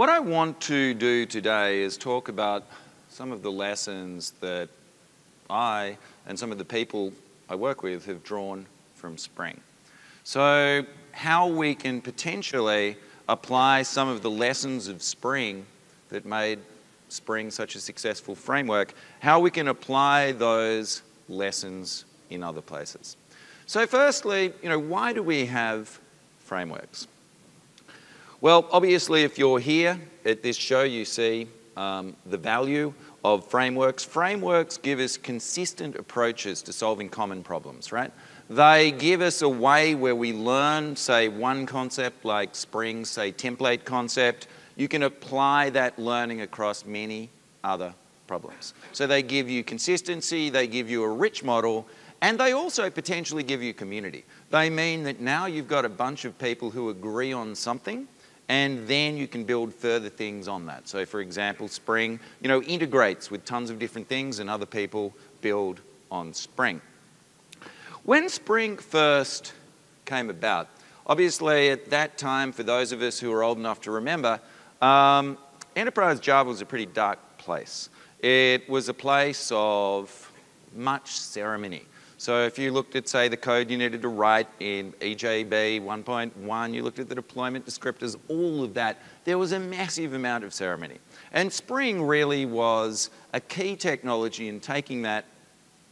What I want to do today is talk about some of the lessons that I and some of the people I work with have drawn from Spring. So how we can potentially apply some of the lessons of Spring that made Spring such a successful framework, how we can apply those lessons in other places. So firstly, why do we have frameworks? Well, obviously, if you're here at this show, you see the value of frameworks. Frameworks give us consistent approaches to solving common problems, right? They give us a way where we learn, say, one concept like Spring, say, template concept. You can apply that learning across many other problems. So they give you consistency, they give you a rich model, and they also potentially give you community. They mean that now you've got a bunch of people who agree on something, and then you can build further things on that. So for example, Spring, integrates with tons of different things, and other people build on Spring. When Spring first came about, obviously at that time, for those of us who are old enough to remember, enterprise Java was a pretty dark place. It was a place of much ceremony. So if you looked at, say, the code you needed to write in EJB 1.1, you looked at the deployment descriptors, all of that, there was a massive amount of ceremony. And Spring really was a key technology in taking that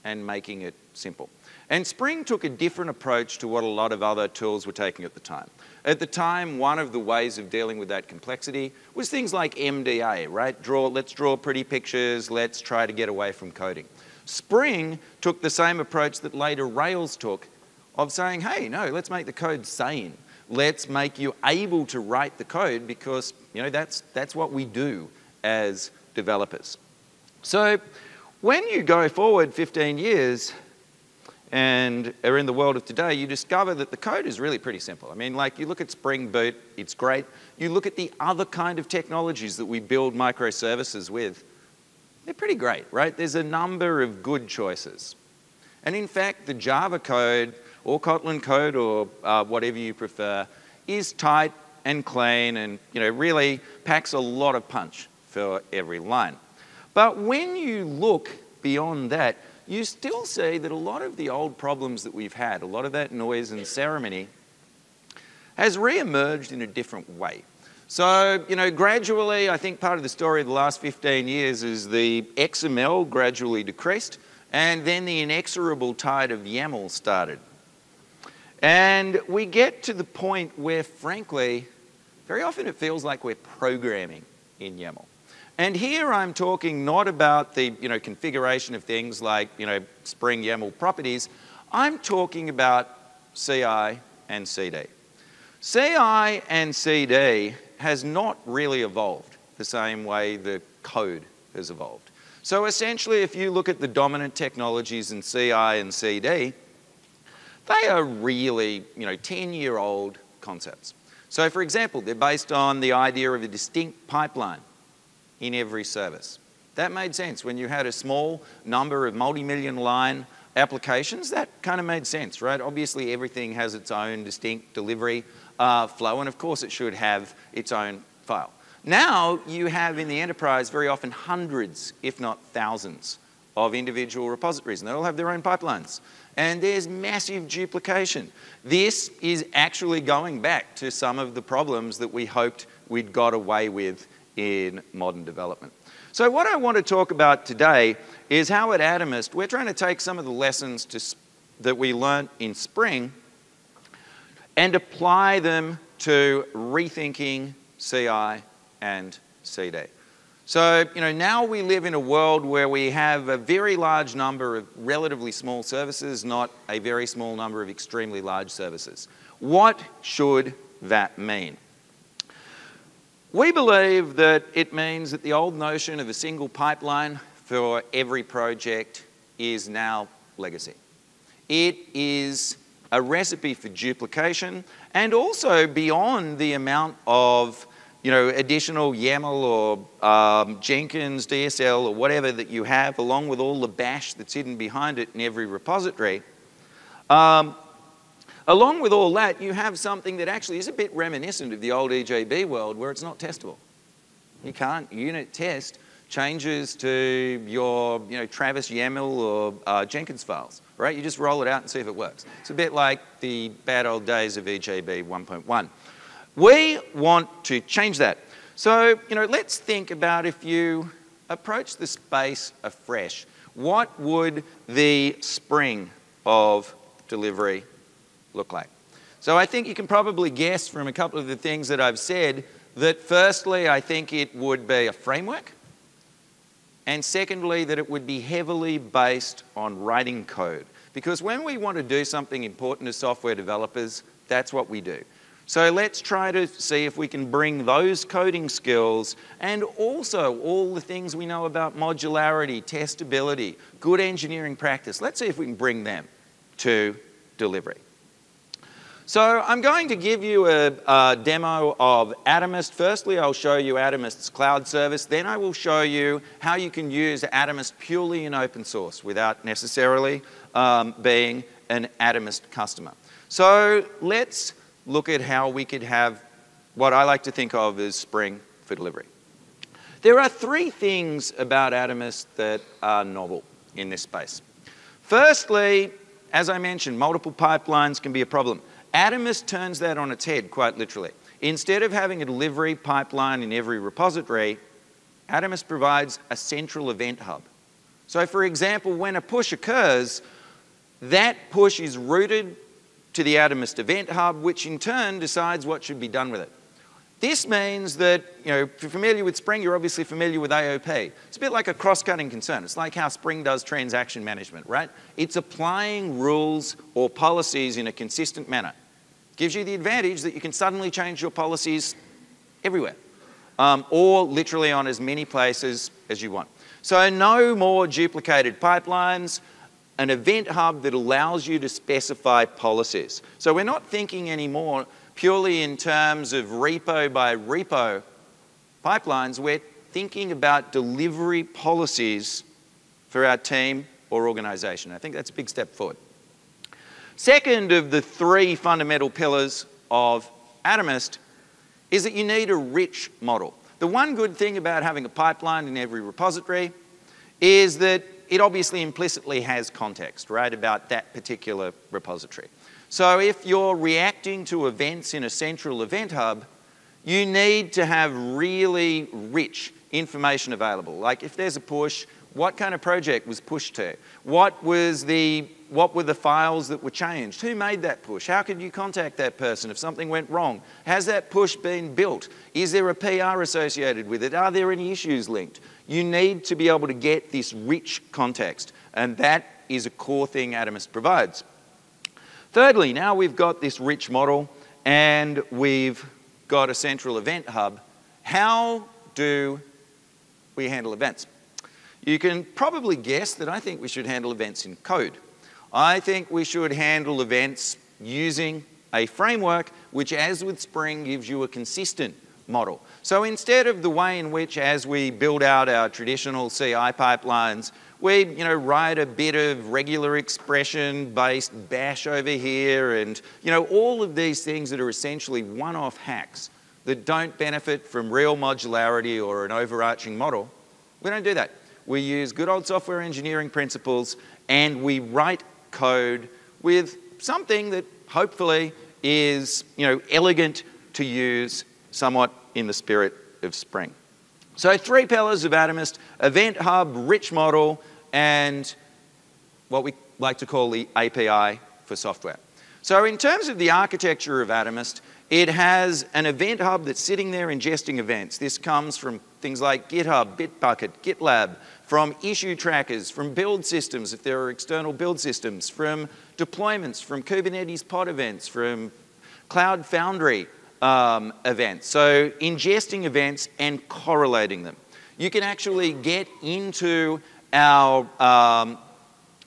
and making it simple. And Spring took a different approach to what a lot of other tools were taking at the time. At the time, one of the ways of dealing with that complexity was things like MDA, right? Let's draw pretty pictures, let's try to get away from coding. Spring took the same approach that later Rails took of saying, hey, no, let's make the code sane. Let's make you able to write the code because, that's what we do as developers. So when you go forward 15 years and are in the world of today, you discover that the code is really pretty simple. I mean, like you look at Spring Boot, it's great. You look at the other kind of technologies that we build microservices with, they're pretty great, right? There's a number of good choices. And in fact, the Java code or Kotlin code or whatever you prefer is tight and clean and really packs a lot of punch for every line. But when you look beyond that, you still see that a lot of the old problems that we've had, a lot of that noise and ceremony, has re-emerged in a different way. So, gradually, I think part of the story of the last 15 years is the XML gradually decreased, and then the inexorable tide of YAML started. And we get to the point where, frankly, very often it feels like we're programming in YAML. And here I'm talking not about the configuration of things like Spring YAML properties. I'm talking about CI and CD. CI and CD has not really evolved the same way the code has evolved. So essentially, if you look at the dominant technologies in CI and CD, they are really 10-year-old concepts. So for example, they're based on the idea of a distinct pipeline in every service. That made sense. When you had a small number of multi-million line applications, that kind of made sense, right? Obviously, everything has its own distinct delivery flow, and of course it should have its own file. Now, you have in the enterprise very often hundreds, if not thousands, of individual repositories, and they all have their own pipelines. And there's massive duplication. This is actually going back to some of the problems that we hoped we'd got away with in modern development. So what I want to talk about today is how at Atomist we're trying to take some of the lessons that we learned in Spring and apply them to rethinking CI and CD. So, now we live in a world where we have a very large number of relatively small services, not a very small number of extremely large services. What should that mean? We believe that it means that the old notion of a single pipeline for every project is now legacy. It is a recipe for duplication and also beyond the amount of additional YAML or Jenkins, DSL or whatever that you have, along with all the bash that's hidden behind it in every repository. Along with all that, you have something that actually is a bit reminiscent of the old EJB world where it's not testable. You can't unit test changes to your Travis YAML or Jenkins files, right? You just roll it out and see if it works. It's a bit like the bad old days of EJB 1.1. We want to change that. So, let's think about if you approach the space afresh. What would the spring of delivery look like? So I think you can probably guess from a couple of the things that I've said that firstly, I think it would be a framework. And secondly, that it would be heavily based on writing code. Because when we want to do something important to software developers, that's what we do. So let's try to see if we can bring those coding skills and also all the things we know about modularity, testability, good engineering practice. Let's see if we can bring them to delivery. So I'm going to give you a demo of Atomist. Firstly, I'll show you Atomist's cloud service. Then I will show you how you can use Atomist purely in open source without necessarily being an Atomist customer. So let's look at how we could have what I like to think of as Spring for delivery. There are three things about Atomist that are novel in this space. Firstly, as I mentioned, multiple pipelines can be a problem. Atomist turns that on its head, quite literally. Instead of having a delivery pipeline in every repository, Atomist provides a central event hub. So for example, when a push occurs, that push is routed to the Atomist event hub, which in turn decides what should be done with it. This means that, if you're familiar with Spring, you're obviously familiar with AOP. It's a bit like a cross-cutting concern. It's like how Spring does transaction management, right? It's applying rules or policies in a consistent manner. Gives you the advantage that you can suddenly change your policies everywhere, or literally on as many places as you want. So no more duplicated pipelines, an event hub that allows you to specify policies. So we're not thinking anymore purely in terms of repo by repo pipelines. We're thinking about delivery policies for our team or organization. I think that's a big step forward. Second of the three fundamental pillars of Atomist is that you need a rich model. The one good thing about having a pipeline in every repository is that it obviously implicitly has context, right, about that particular repository. So if you're reacting to events in a central event hub, you need to have really rich information available. Like if there's a push, what kind of project was pushed to? What were the files that were changed? Who made that push? How could you contact that person if something went wrong? Has that push been built? Is there a PR associated with it? Are there any issues linked? You need to be able to get this rich context, and that is a core thing Atomist provides. Thirdly, now we've got this rich model and we've got a central event hub. How do we handle events? You can probably guess that I think we should handle events in code. I think we should handle events using a framework which, as with Spring, gives you a consistent model. So instead of the way in which, as we build out our traditional CI pipelines, we write a bit of regular expression-based bash over here and all of these things that are essentially one-off hacks that don't benefit from real modularity or an overarching model, we don't do that. We use good old software engineering principles and we write code with something that hopefully is elegant to use, somewhat in the spirit of Spring. So three pillars of Atomist: event hub, rich model, and what we like to call the API for software. So in terms of the architecture of Atomist, it has an event hub that's sitting there ingesting events. This comes from things like GitHub, Bitbucket, GitLab, from issue trackers, from build systems, if there are external build systems, from deployments, from Kubernetes pod events, from Cloud Foundry events. So ingesting events and correlating them. You can actually get into our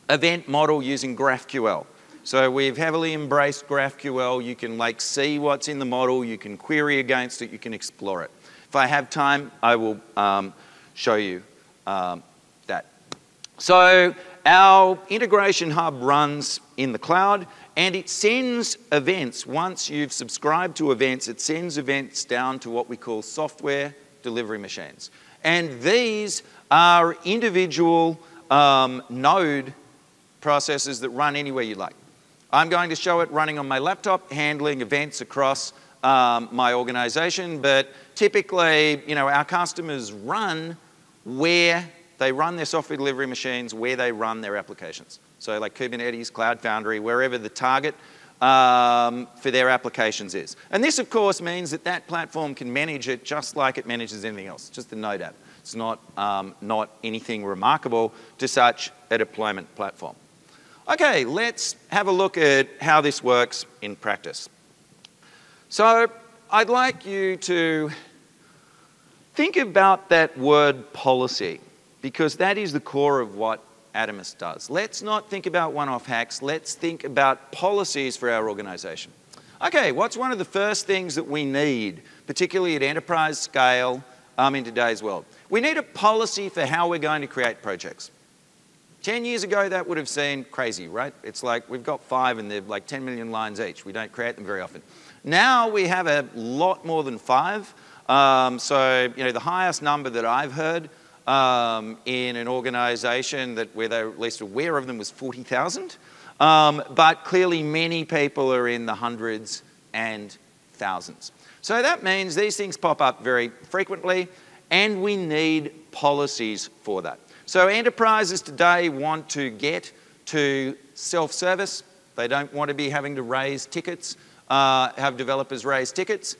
event model using GraphQL. So we've heavily embraced GraphQL. You can see what's in the model, you can query against it, you can explore it. If I have time, I will show you that. So our integration hub runs in the cloud and it sends events. Once you've subscribed to events, it sends events down to what we call software delivery machines. And these are individual node processes that run anywhere you like. I'm going to show it running on my laptop, handling events across my organization, but typically, you know, our customers run where they run their software delivery machines, where they run their applications. So like Kubernetes, Cloud Foundry, wherever the target for their applications is. And this, of course, means that that platform can manage it just like it manages anything else, just a node app. It's not anything remarkable to such a deployment platform. Okay, let's have a look at how this works in practice. So I'd like you to think about that word policy, because that is the core of what Atomist does. Let's not think about one-off hacks. Let's think about policies for our organization. Okay, what's one of the first things that we need, particularly at enterprise scale in today's world? We need a policy for how we're going to create projects. 10 years ago, that would have seemed crazy, right? It's like we've got 5 and they're like 10 million lines each. We don't create them very often. Now we have a lot more than 5. So, you know, the highest number that I've heard in an organization that where they're at least aware of them was 40,000. But clearly many people are in the hundreds and thousands. So that means these things pop up very frequently, and we need policies for that. So enterprises today want to get to self-service. They don't want to be having to raise tickets, have developers raise tickets.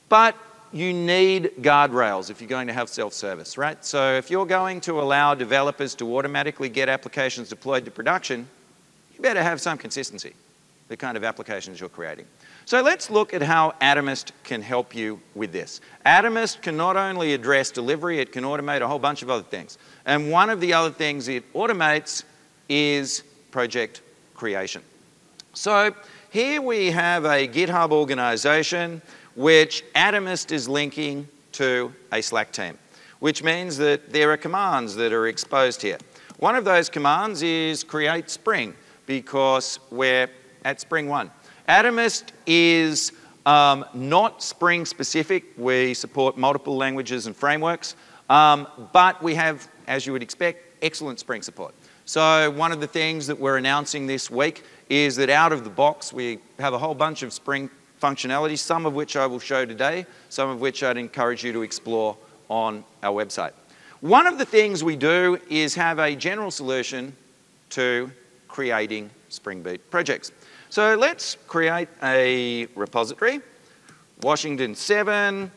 But you need guardrails if you're going to have self-service, right? So if you're going to allow developers to automatically get applications deployed to production, you better have some consistency, the kind of applications you're creating. So let's look at how Atomist can help you with this. Atomist can not only address delivery, it can automate a whole bunch of other things. And one of the other things it automates is project creation. So here we have a GitHub organization which Atomist is linking to a Slack team, which means that there are commands that are exposed here. One of those commands is create Spring, because we're at Spring 1. Atomist is not Spring specific. We support multiple languages and frameworks, but we have, as you would expect, excellent Spring support. So one of the things that we're announcing this week is that out of the box, we have a whole bunch of Spring functionality, some of which I will show today, some of which I'd encourage you to explore on our website. One of the things we do is have a general solution to creating Spring Boot projects. So let's create a repository, Washington 7,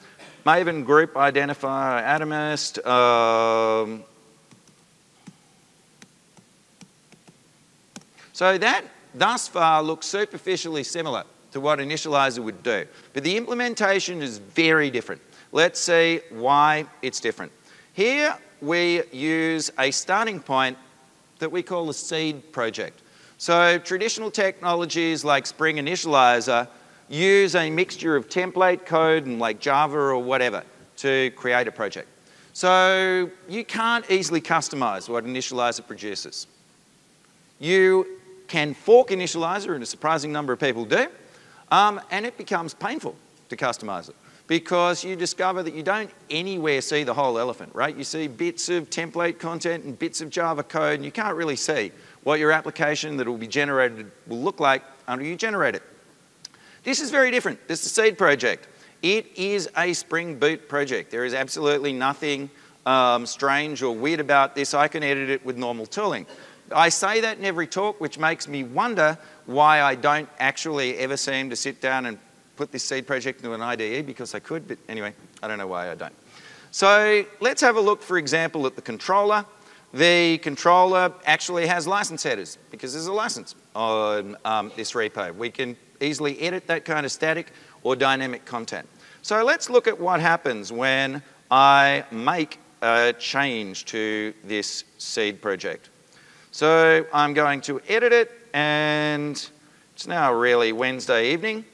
Maven group identifier, Atomist. So that thus far looks superficially similar to what Initializer would do. But the implementation is very different. Let's see why it's different. Here we use a starting point that we call a seed project. So traditional technologies like Spring Initializer use a mixture of template code and like Java or whatever to create a project. So you can't easily customize what Initializer produces. You can fork Initializer, and a surprising number of people do, and it becomes painful to customize it because you discover that you don't anywhere see the whole elephant, right? You see bits of template content and bits of Java code, and you can't really see what your application that will be generated will look like until you generate it. This is very different. This is a seed project. It is a Spring Boot project. There is absolutely nothing strange or weird about this. I can edit it with normal tooling. I say that in every talk, which makes me wonder why I don't actually ever seem to sit down and put this seed project into an IDE, because I could, but anyway, I don't know why I don't. So let's have a look, for example, at the controller. The controller actually has license headers because there's a license on this repo. We can easily edit that kind of static or dynamic content. So let's look at what happens when I make a change to this seed project. So I'm going to edit it, and it's now really Wednesday evening.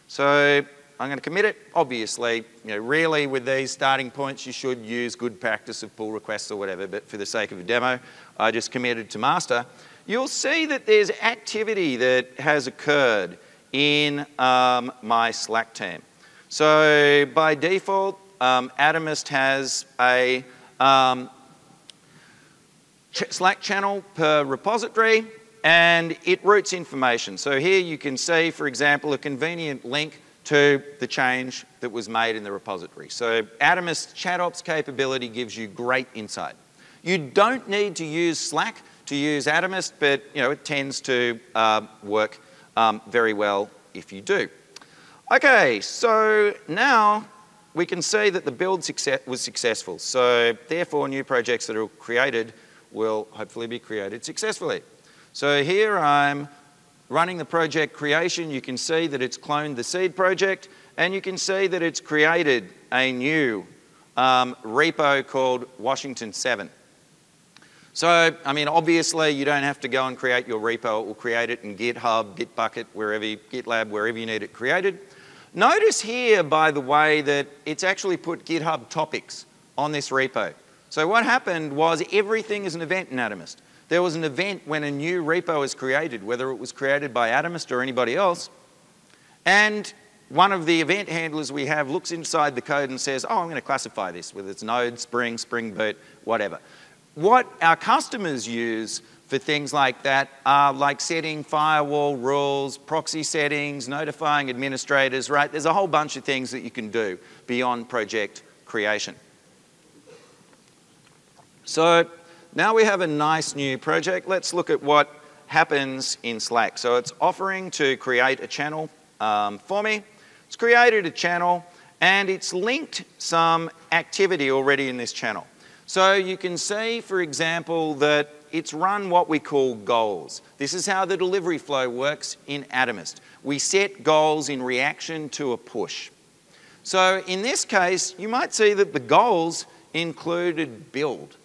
So I'm going to commit it. Obviously, really with these starting points, you should use good practice of pull requests or whatever, but for the sake of a demo, I just committed to master. You'll see that there's activity that has occurred in my Slack team. So by default, Atomist has a Slack channel per repository, and it routes information. So here you can see, for example, a convenient link to the change that was made in the repository. So Atomist's ChatOps capability gives you great insight. You don't need to use Slack to use Atomist, but it tends to work very well if you do. Okay, so now we can see that the build was successful. So therefore, new projects that are created will hopefully be created successfully. So here I'm running the project creation. You can see that it's cloned the seed project, and you can see that it's created a new repo called Washington 7. So, I mean, obviously you don't have to go and create your repo. It will create it in GitHub, Bitbucket, GitLab, wherever you need it created. Notice here, by the way, that it's actually put GitHub topics on this repo. So what happened was everything is an event in Atomist. There was an event when a new repo is created, whether it was created by Atomist or anybody else, and one of the event handlers we have looks inside the code and says, oh, I'm going to classify this, whether it's Node, Spring, Spring Boot, whatever. What our customers use for things like that are like setting firewall rules, proxy settings, notifying administrators, right? There's a whole bunch of things that you can do beyond project creation. So now we have a nice new project. Let's look at what happens in Slack. So it's offering to create a channel for me. It's created a channel, and it's linked some activity already in this channel. So you can see, for example, that it's run what we call goals. This is how the delivery flow works in Atomist. We set goals in reaction to a push. So in this case, you might see that the goals included build.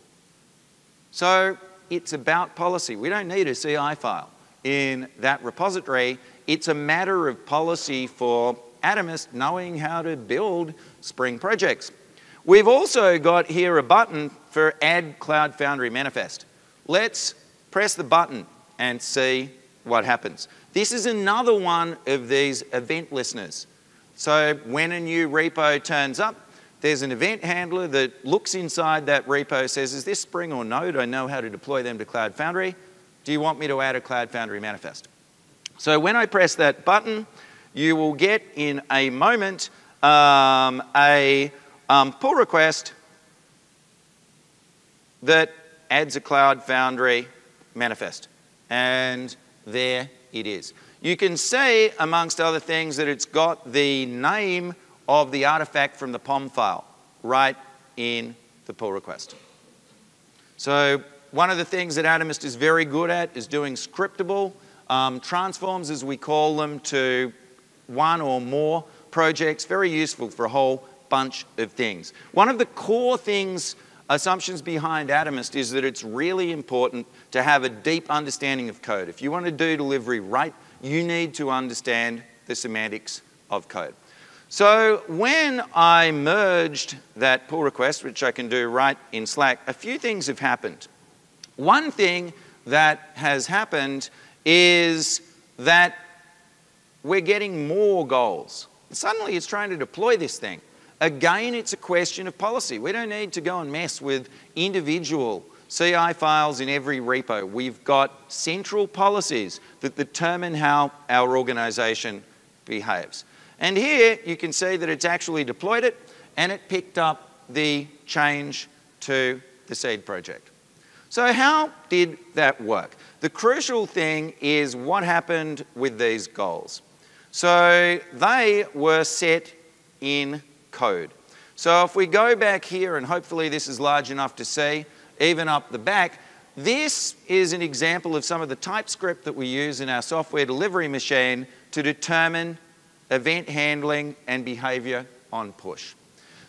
So it's about policy. We don't need a CI file in that repository. It's a matter of policy for Atomist knowing how to build Spring projects. We've also got here a button for Add Cloud Foundry Manifest. Let's press the button and see what happens. This is another one of these event listeners. So when a new repo turns up, there's an event handler that looks inside that repo, says, is this Spring or Node? I know how to deploy them to Cloud Foundry. Do you want me to add a Cloud Foundry manifest? So when I press that button, you will get in a moment a pull request that adds a Cloud Foundry manifest. And there it is. You can see, amongst other things, that it's got the name of the artifact from the POM file right in the pull request. So one of the things that Atomist is very good at is doing scriptable transforms, as we call them, to one or more projects. Very useful for a whole bunch of things. One of the core assumptions behind Atomist is that it's really important to have a deep understanding of code. If you want to do delivery right, you need to understand the semantics of code. So when I merged that pull request, which I can do right in Slack, a few things have happened. One thing that has happened is that we're getting more goals. Suddenly it's trying to deploy this thing. Again, it's a question of policy. We don't need to go and mess with individual CI files in every repo. We've got central policies that determine how our organization behaves. And here you can see that it's actually deployed it, and it picked up the change to the seed project. So how did that work? The crucial thing is what happened with these goals. So they were set in code. So if we go back here, and hopefully this is large enough to see, even up the back, this is an example of some of the TypeScript that we use in our software delivery machine to determine event handling and behavior on push.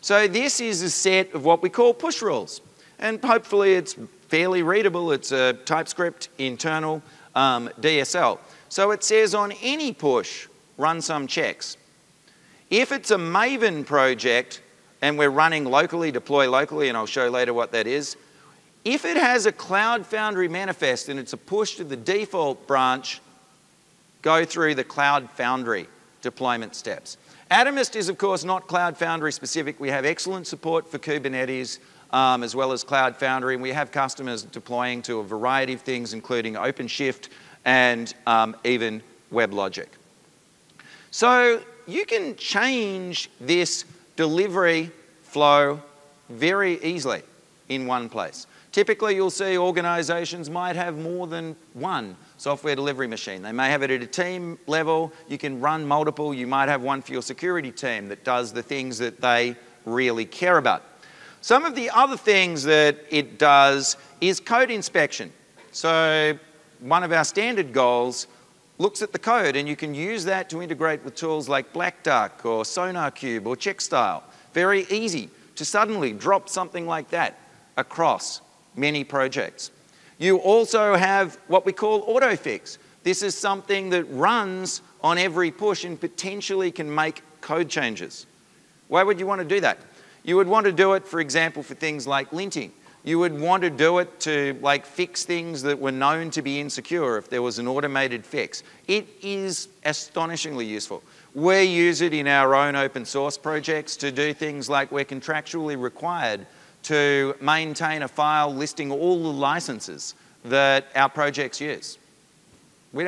So this is a set of what we call push rules. And hopefully it's fairly readable. It's a TypeScript internal DSL. So it says on any push, run some checks. If it's a Maven project and we're running locally, deploy locally, and I'll show later what that is, if it has a Cloud Foundry manifest and it's a push to the default branch, go through the Cloud Foundry deployment steps. Atomist is, of course, not Cloud Foundry specific. We have excellent support for Kubernetes as well as Cloud Foundry, and we have customers deploying to a variety of things, including OpenShift and even WebLogic. So you can change this delivery flow very easily in one place. Typically, you'll see organizations might have more than one software delivery machine. They may have it at a team level. You can run multiple. You might have one for your security team that does the things that they really care about. Some of the other things that it does is code inspection. So one of our standard goals looks at the code, and you can use that to integrate with tools like BlackDuck or SonarQube or CheckStyle. Very easy to suddenly drop something like that across many projects. You also have what we call Autofix. This is something that runs on every push and potentially can make code changes. Why would you want to do that? You would want to do it, for example, for things like linting. You would want to do it to fix things that were known to be insecure if there was an automated fix. It is astonishingly useful. We use it in our own open source projects to do things like we're contractually required to maintain a file listing all the licenses that our projects use. We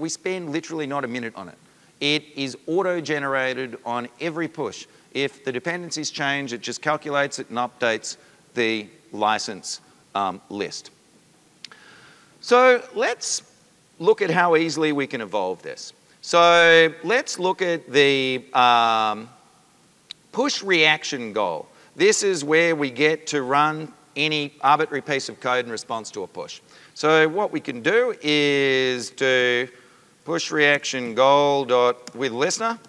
spend literally not a minute on it. It is auto-generated on every push. If the dependencies change, it just calculates it and updates the license list. So let's look at how easily we can evolve this. So let's look at the push reaction goal. This is where we get to run any arbitrary piece of code in response to a push. So what we can do is do push reaction goal dot with listener.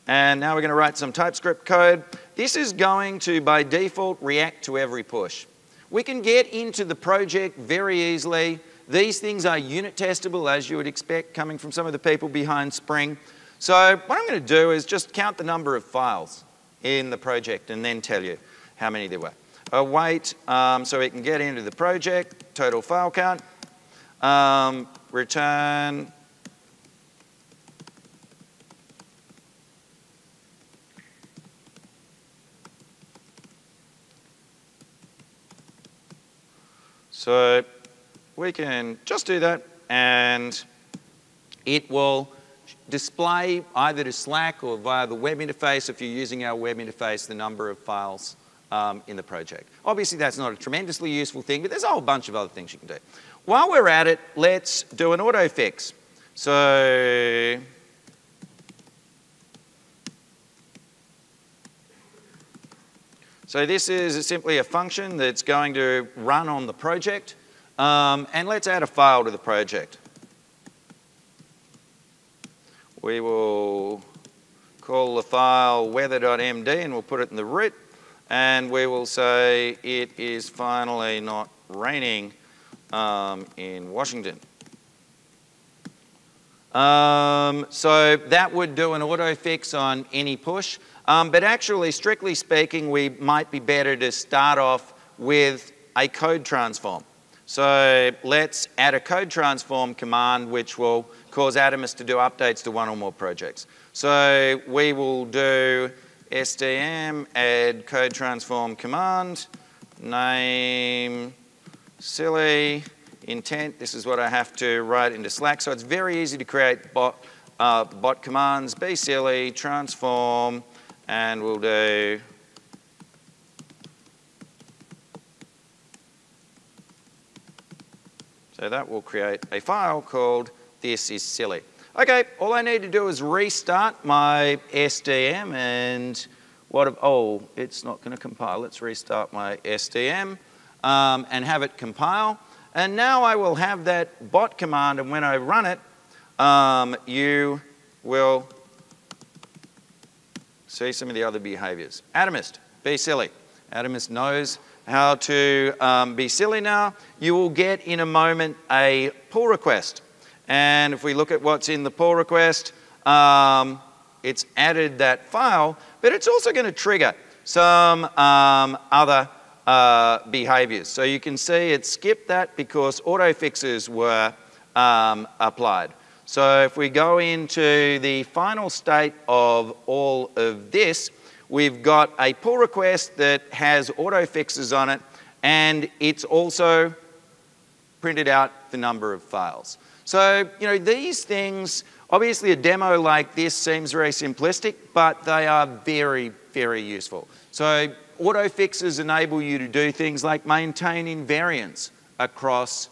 And now we're going to write some TypeScript code. This is going to, by default, react to every push. We can get into the project very easily. These things are unit testable, as you would expect, coming from some of the people behind Spring. So what I'm going to do is just count the number of files in the project and then tell you how many there were. Await, so we can get into the project, total file count, return so we can just do that, and it will display either to Slack or via the web interface, if you're using our web interface, the number of files in the project. Obviously, that's not a tremendously useful thing, but there's a whole bunch of other things you can do. While we're at it, let's do an autofix. So this is simply a function that's going to run on the project. And let's add a file to the project. We will call the file weather.md and we'll put it in the root. And we will say it is finally not raining in Washington. So that would do an autofix on any push. But actually, strictly speaking, we might be better to start off with a code transform. So let's add a code transform command which will cause Atomist to do updates to one or more projects. So we will do STM add code transform command, name silly, intent. This is what I have to write into Slack. So it's very easy to create bot commands. Be silly, transform, and we'll do so that will create a file called this is silly. Okay, all I need to do is restart my SDM and it's not going to compile. Let's restart my SDM and have it compile. And now I will have that bot command, and when I run it, you will see some of the other behaviors. Atomist, be silly. Atomist knows how to be silly now. You will get in a moment a pull request. And if we look at what's in the pull request, it's added that file, but it's also going to trigger some other behaviors. So you can see it skipped that because autofixes were applied. So if we go into the final state of all of this, we've got a pull request that has autofixes on it, and it's also printed out the number of files. So, these things, obviously a demo like this seems very simplistic, but they are very, very useful. So autofixes enable you to do things like maintain invariants across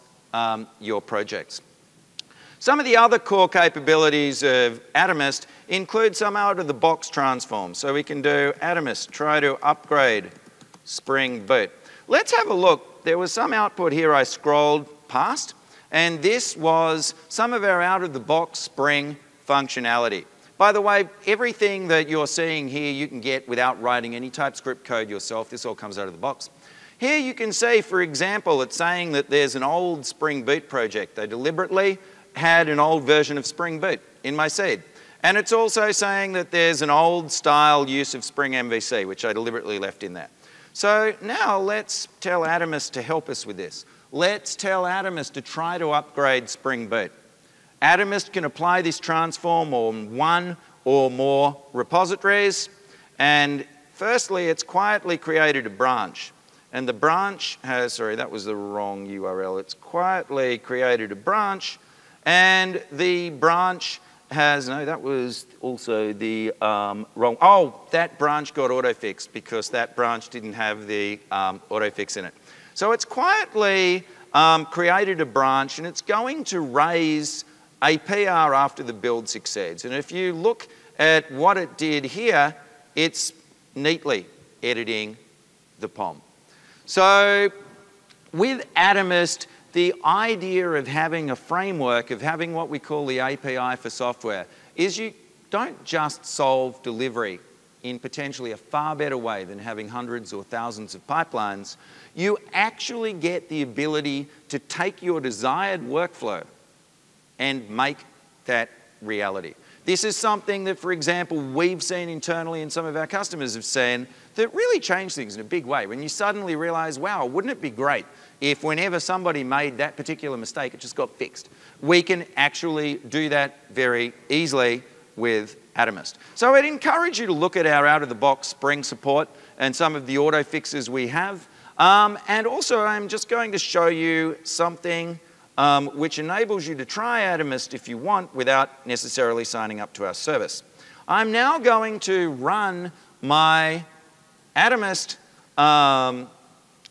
your projects. Some of the other core capabilities of Atomist include some out-of-the-box transforms. So we can do Atomist, try to upgrade Spring Boot. Let's have a look. There was some output here I scrolled past, and this was some of our out-of-the-box Spring functionality. By the way, everything that you're seeing here you can get without writing any TypeScript code yourself. This all comes out of the box. Here you can see, for example, it's saying that there's an old Spring Boot project. They deliberately had an old version of Spring Boot in my seed. And it's also saying that there's an old style use of Spring MVC, which I deliberately left in there. So now let's tell Atomist to help us with this. Let's tell Atomist to try to upgrade Spring Boot. Atomist can apply this transform on one or more repositories. And firstly, it's quietly created a branch. And the branch has, sorry, that was the wrong URL. It's quietly created a branch. And the branch has, no, that was also the wrong, oh, that branch got autofixed because that branch didn't have the autofix in it. So it's quietly created a branch, and it's going to raise a PR after the build succeeds. And if you look at what it did here, it's neatly editing the POM. So with Atomist, the idea of having a framework, of having what we call the API for software, is you don't just solve delivery in potentially a far better way than having hundreds or thousands of pipelines. You actually get the ability to take your desired workflow and make that reality. This is something that, for example, we've seen internally and some of our customers have seen that really changed things in a big way. When you suddenly realize, wow, wouldn't it be great if whenever somebody made that particular mistake, it just got fixed. We can actually do that very easily with Atomist. So I'd encourage you to look at our out-of-the-box Spring support and some of the auto fixes we have. And also, I'm just going to show you something which enables you to try Atomist if you want without necessarily signing up to our service. I'm now going to run my Atomist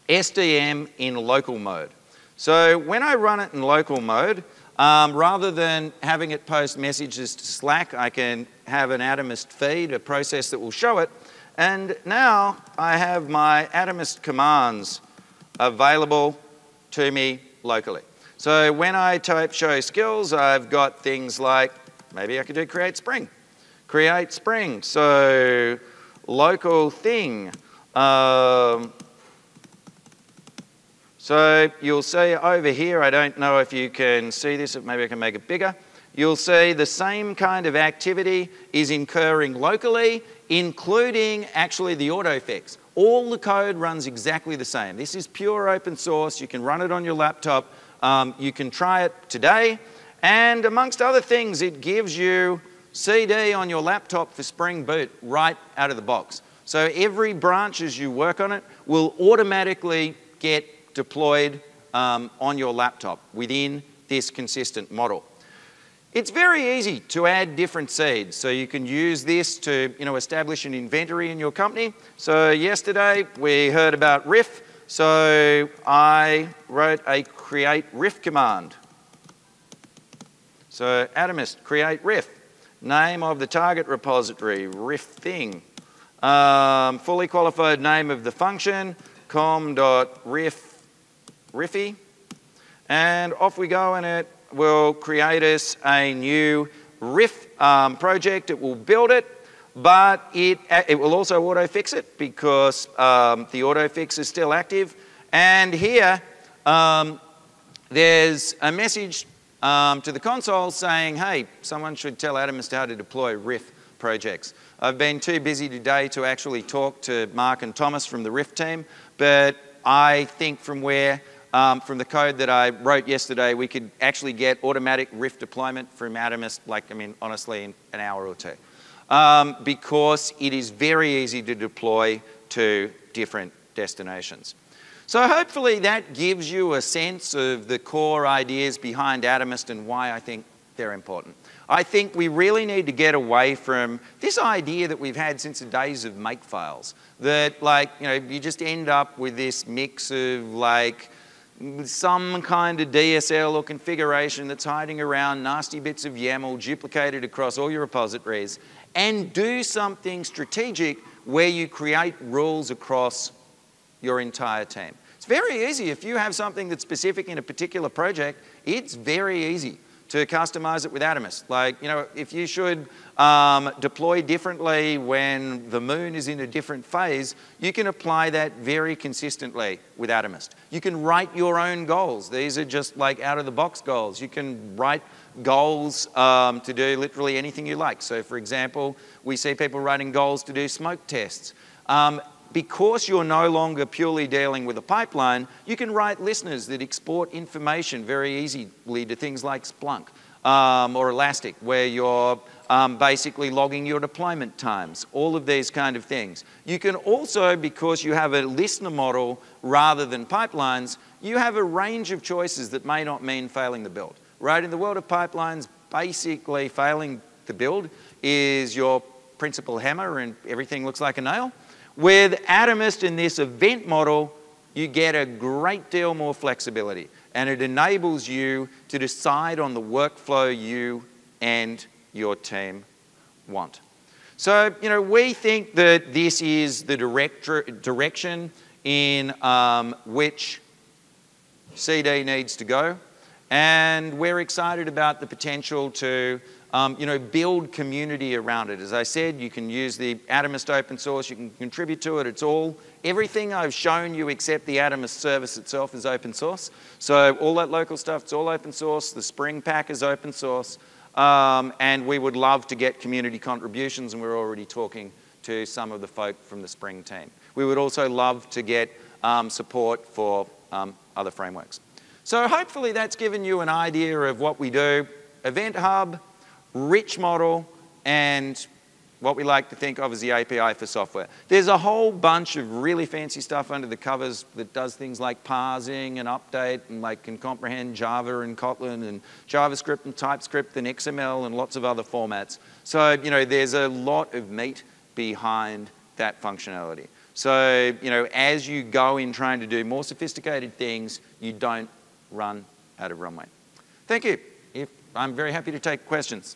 SDM in local mode. So when I run it in local mode, rather than having it post messages to Slack, I can have an Atomist feed, a process that will show it. And now I have my Atomist commands available to me locally. So when I type show skills, I've got things like, maybe I could do create Spring. Create Spring, so local thing. So you'll see over here, I don't know if you can see this, maybe I can make it bigger. You'll see the same kind of activity is occurring locally, including actually the autofix. All the code runs exactly the same. This is pure open source. You can run it on your laptop. You can try it today. And amongst other things, it gives you CD on your laptop for Spring Boot right out of the box. So every branch as you work on it will automatically get deployed on your laptop within this consistent model. It's very easy to add different seeds. So you can use this to establish an inventory in your company. So yesterday we heard about riff. So I wrote a create riff command. So Atomist, create riff. Name of the target repository, riff thing. Fully qualified name of the function, com.riffy. And off we go, and it will create us a new riff project. It will build it, but it will also auto-fix it because the auto-fix is still active. And here, there's a message to the console saying, hey, someone should tell Atomist how to deploy riff projects. I've been too busy today to actually talk to Mark and Thomas from the riff team, but I think from where from the code that I wrote yesterday, we could actually get automatic RIF deployment from Atomist, like, I mean, honestly, in an hour or two. Because it is very easy to deploy to different destinations. So hopefully that gives you a sense of the core ideas behind Atomist and why I think they're important. I think we really need to get away from this idea that we've had since the days of makefiles, that, like, you know, you just end up with this mix of, like, some kind of DSL or configuration that's hiding around nasty bits of YAML duplicated across all your repositories, and do something strategic where you create rules across your entire team. It's very easy. If you have something that's specific in a particular project, it's very easy to customize it with Atomist. Like, you know, if you should deploy differently when the moon is in a different phase, you can apply that very consistently with Atomist. You can write your own goals. These are just like out-of-the-box goals. You can write goals to do literally anything you like. So, for example, we see people writing goals to do smoke tests. Because you're no longer purely dealing with a pipeline, you can write listeners that export information very easily to things like Splunk or Elastic, where you're basically logging your deployment times, all of these kind of things. You can also, because you have a listener model rather than pipelines, you have a range of choices that may not mean failing the build. Right? In the world of pipelines, basically failing the build is your principal hammer and everything looks like a nail. With Atomist in this event model, you get a great deal more flexibility, and it enables you to decide on the workflow you and your team want. So, you know, we think that this is the direction in which CD needs to go, and we're excited about the potential to you know, build community around it. As I said, you can use the Atomist open source, you can contribute to it. It's all, everything I've shown you except the Atomist service itself is open source. So all that local stuff, it's all open source. The Spring pack is open source. And we would love to get community contributions, and we're already talking to some of the folk from the Spring team. We would also love to get support for other frameworks. So hopefully that's given you an idea of what we do. Event Hub, rich model, and what we like to think of as the API for software. There's a whole bunch of really fancy stuff under the covers that does things like parsing and update and like can comprehend Java and Kotlin and JavaScript and TypeScript and XML and lots of other formats. So, you know, there's a lot of meat behind that functionality. So, you know, as you go in trying to do more sophisticated things, you don't run out of runway. Thank you. I'm very happy to take questions.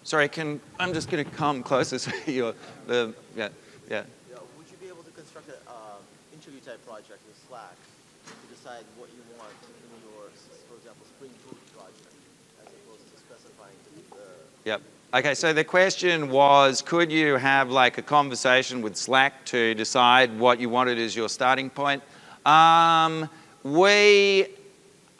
Sorry, I'm just going to come closer so you're, yeah. Would you be able to construct an interview type project with Slack to decide what you want in your, for example, Spring Boot project, as opposed to specifying the... Yep. Okay, so the question was, could you have like a conversation with Slack to decide what you wanted as your starting point? We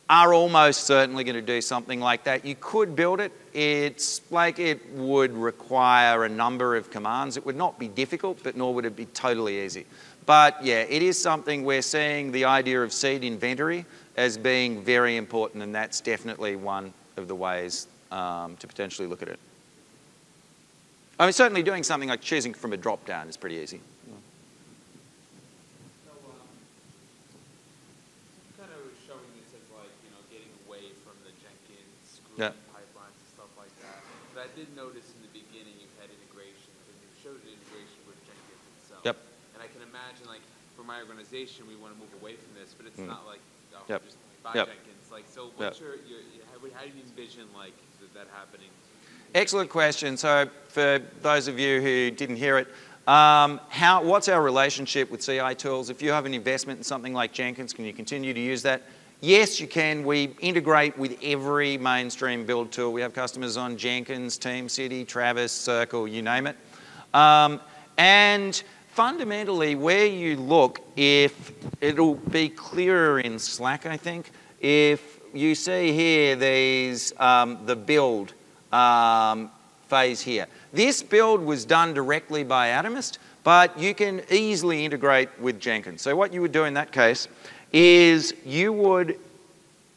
are almost certainly going to do something like that. You could build it. It's like it would require a number of commands. It would not be difficult, but nor would it be totally easy. But yeah, it is something we're seeing the idea of seed inventory as being very important, and that's definitely one of the ways to potentially look at it. I mean, certainly doing something like choosing from a drop-down is pretty easy. Yeah. Pipelines and stuff like that. But I did notice in the beginning you had integrations, and you showed an integration with Jenkins itself. Yep. And I can imagine, like, for my organization, we want to move away from this, but it's not like, oh, Yep. just buy Yep. Jenkins. Like, so what's how do you envision, like, that happening? Excellent question. So for those of you who didn't hear it, what's our relationship with CI tools? If you have an investment in something like Jenkins, can you continue to use that? Yes, you can. We integrate with every mainstream build tool. We have customers on Jenkins, TeamCity, Travis, Circle, you name it. And fundamentally, where you look, if it'll be clearer in Slack, I think, if you see here, there's the build phase here. This build was done directly by Atomist, but you can easily integrate with Jenkins. So what you would do in that case is you would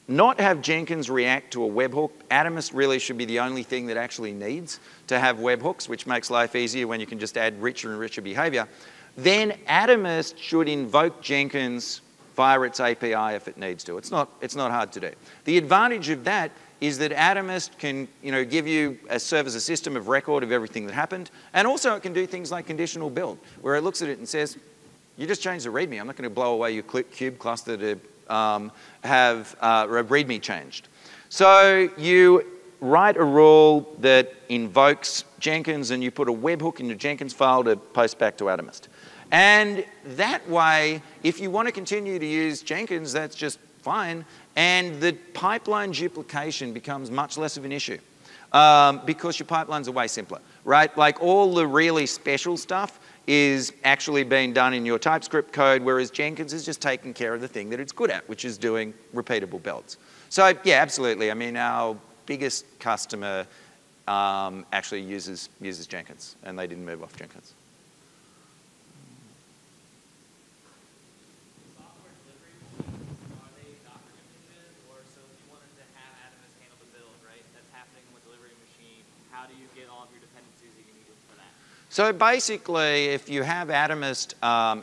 not have Jenkins react to a webhook. Atomist really should be the only thing that actually needs to have webhooks, which makes life easier when you can just add richer and richer behavior. Then Atomist should invoke Jenkins via its API if it needs to. It's not hard to do. The advantage of that is that Atomist can give you serve as a system of record of everything that happened, and also it can do things like conditional build, where it looks at it and says, you just changed the README. I'm not going to blow away your cube cluster to have a README changed. So you write a rule that invokes Jenkins, and you put a webhook in your Jenkins file to post back to Atomist. And that way, if you want to continue to use Jenkins, that's just fine. And the pipeline duplication becomes much less of an issue because your pipelines are way simpler, right? Like all the really special stuff is actually being done in your TypeScript code, whereas Jenkins is just taking care of the thing that it's good at, which is doing repeatable builds. So yeah, absolutely. I mean, our biggest customer actually uses Jenkins, and they didn't move off Jenkins. Software delivery machines, are they Docker images, or so if you wanted to have Atomist handle the build, right? That's happening with delivery machine. How do you get all of your dependencies that you need for that? So basically, if you have Atomist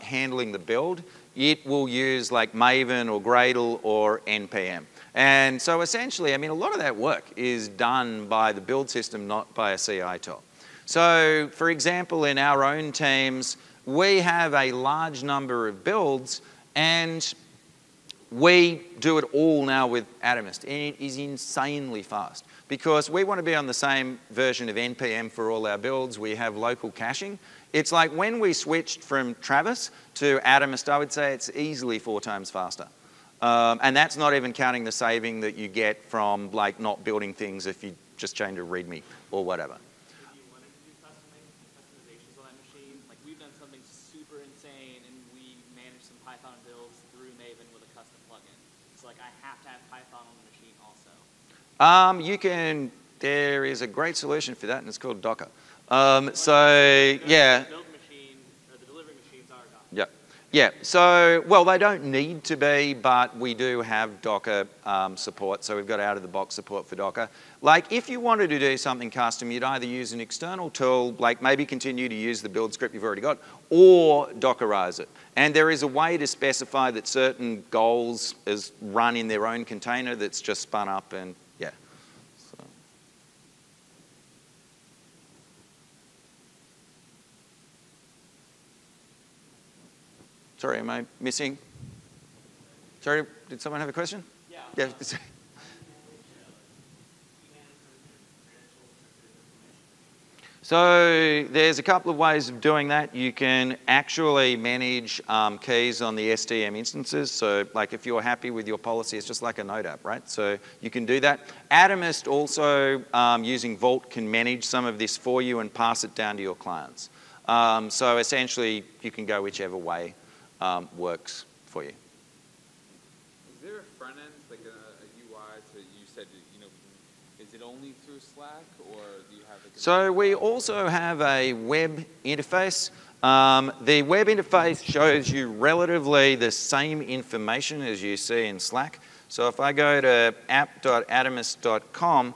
handling the build, it will use like Maven or Gradle or NPM. And so essentially, I mean, a lot of that work is done by the build system, not by a CI tool. So for example, in our own teams, we have a large number of builds, and we do it all now with Atomist, and it is insanely fast because we want to be on the same version of NPM for all our builds. We have local caching. It's like when we switched from Travis to Atomist, I would say it's easily 4 times faster. And that's not even counting the saving that you get from like not building things if you just change a README or whatever. If you wanted to do customizations on that machine, like we've done something super insane, and we managed some Python builds through Maven with a custom plugin. So like I have to have Python on the machine also. There is a great solution for that, and it's called Docker. So yeah. The build machine, or the delivery machines are Docker. Yeah. Yeah, so, well, they don't need to be, but we do have Docker support, so we've got out-of-the-box support for Docker. Like, if you wanted to do something custom, you'd either use an external tool, like maybe continue to use the build script you've already got, or Dockerize it. And there is a way to specify that certain goals is run in their own container that's just spun up, and yeah. So. Sorry, am I missing? Sorry, did someone have a question? Yeah. Yeah. So there's a couple of ways of doing that. You can actually manage keys on the SDM instances. So like if you're happy with your policy, it's just like a Node app, right? So you can do that. Atomist also, using Vault, can manage some of this for you and pass it down to your clients. So essentially, you can go whichever way works for you. Is there a front end, like a UI, to you said, is it only through Slack, or do you have like So we also have a web interface. The web interface shows you relatively the same information as you see in Slack. So if I go to app.atomist.com,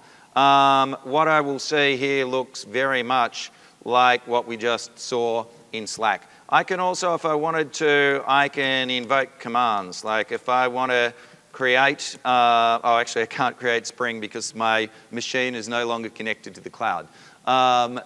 what I will see here looks very much like what we just saw in Slack. I can also, if I wanted to, I can invoke commands. Like if I want to create, oh actually I can't create Spring because my machine is no longer connected to the cloud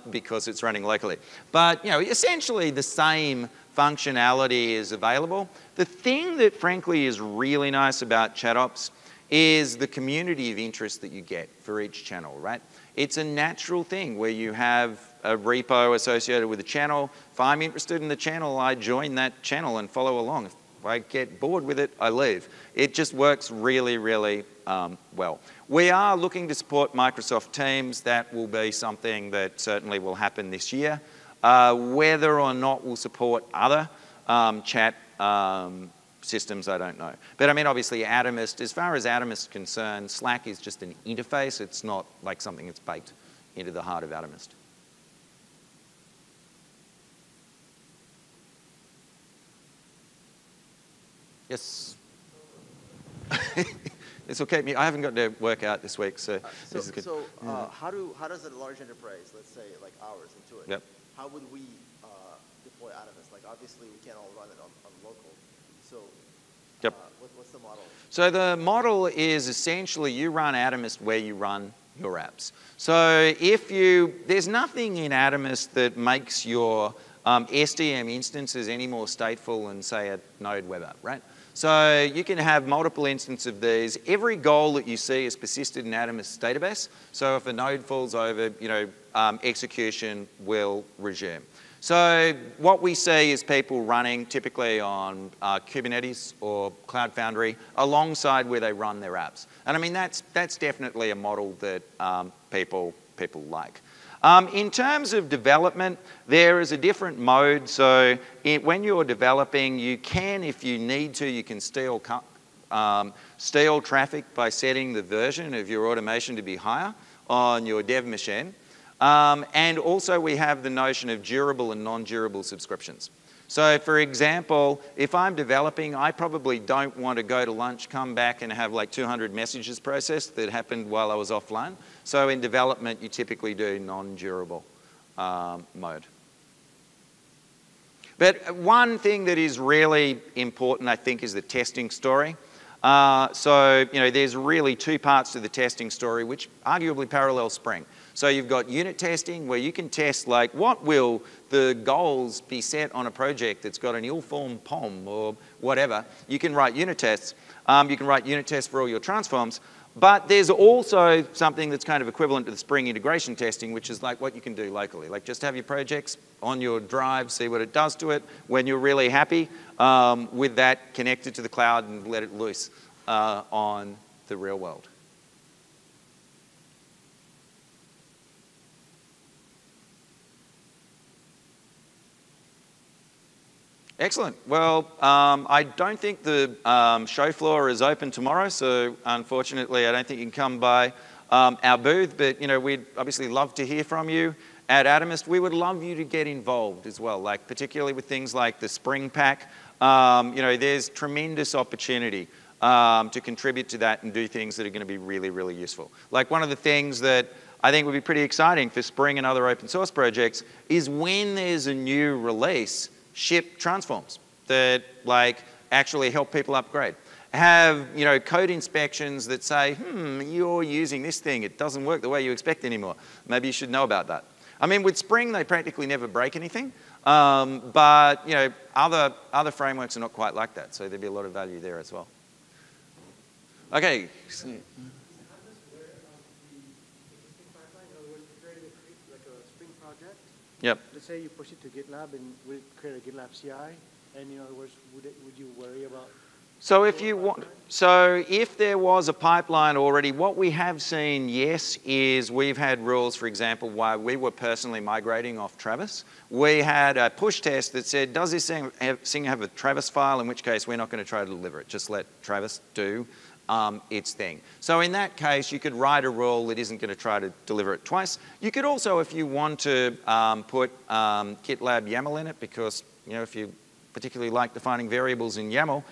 because it's running locally. But essentially the same functionality is available. The thing that frankly is really nice about ChatOps is the community of interest that you get for each channel, right? It's a natural thing where you have a repo associated with a channel. If I'm interested in the channel, I join that channel and follow along. If I get bored with it, I leave. It just works really, really well. We are looking to support Microsoft Teams. That will be something that certainly will happen this year. Whether or not we'll support other chat systems, I don't know. But I mean, obviously, Atomist, as far as Atomist is concerned, Slack is just an interface. It's not like something that's baked into the heart of Atomist. Yes. This will keep me. I haven't got to work out this week, so this is good. So how does a large enterprise, let's say like ours, Intuit, Yep. how would we deploy Atomist? Like obviously we can't all run it on local. So Yep. What's the model? So the model is essentially you run Atomist where you run your apps. So there's nothing in Atomist that makes your SDM instances any more stateful than, say, a Node web app, right? So you can have multiple instances of these. Every goal that you see is persisted in Atomist's database. So if a node falls over, execution will resume. So what we see is people running typically on Kubernetes or Cloud Foundry alongside where they run their apps. And I mean, that's definitely a model that people like. In terms of development, there is a different mode. So when you're developing, you can, if you need to, you can steal traffic by setting the version of your automation to be higher on your dev machine. And also we have the notion of durable and non-durable subscriptions. So for example, if I'm developing, I probably don't want to go to lunch, come back and have like 200 messages processed that happened while I was offline. So in development, you typically do non-durable mode. But one thing that is really important, I think, is the testing story. So there's really two parts to the testing story, which arguably parallel Spring. So you've got unit testing, where you can test, like, what will the goals be set on a project that's got an ill-formed POM or whatever. You can write unit tests. You can write unit tests for all your transforms. But there's also something that's kind of equivalent to the Spring integration testing, which is like what you can do locally. Like just have your projects on your drive, see what it does to it. When you're really happy with that, connect it to the cloud and let it loose on the real world. Excellent. Well, I don't think the show floor is open tomorrow, so unfortunately I don't think you can come by our booth, but we'd obviously love to hear from you at Atomist. We would love you to get involved as well, like particularly with things like the Spring Pack. There's tremendous opportunity to contribute to that and do things that are going to be really, really useful. Like one of the things that I think would be pretty exciting for Spring and other open source projects is when there's a new release, ship transforms that like actually help people upgrade. Have code inspections that say, you're using this thing, it doesn't work the way you expect anymore. Maybe you should know about that. I mean, with Spring, they practically never break anything, but other frameworks are not quite like that, so there'd be a lot of value there as well. Okay. Yep. Let's say you push it to GitLab and we create a GitLab CI, and in other words, would you worry about? So if there was a pipeline already, what we have seen, yes, is we've had rules, for example, while we were personally migrating off Travis, we had a push test that said, does this thing have a Travis file, in which case we're not going to try to deliver it. Just let Travis do its thing. So in that case, you could write a rule that isn't going to try to deliver it twice. You could also, if you want to put GitLab YAML in it, because if you particularly like defining variables in YAML,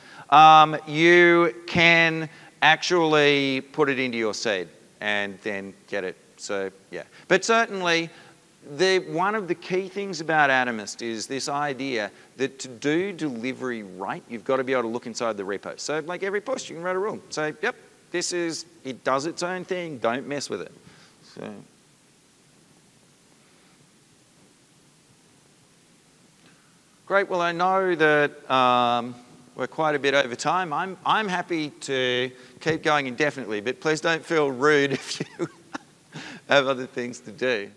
you can actually put it into your seed and then get it. So yeah, but certainly one of the key things about Atomist is this idea that to do delivery right, you've got to be able to look inside the repo. So like every push, you can write a rule. Say, yep, it does its own thing, don't mess with it. So. Great, well I know that we're quite a bit over time. I'm happy to keep going indefinitely, but please don't feel rude if you have other things to do.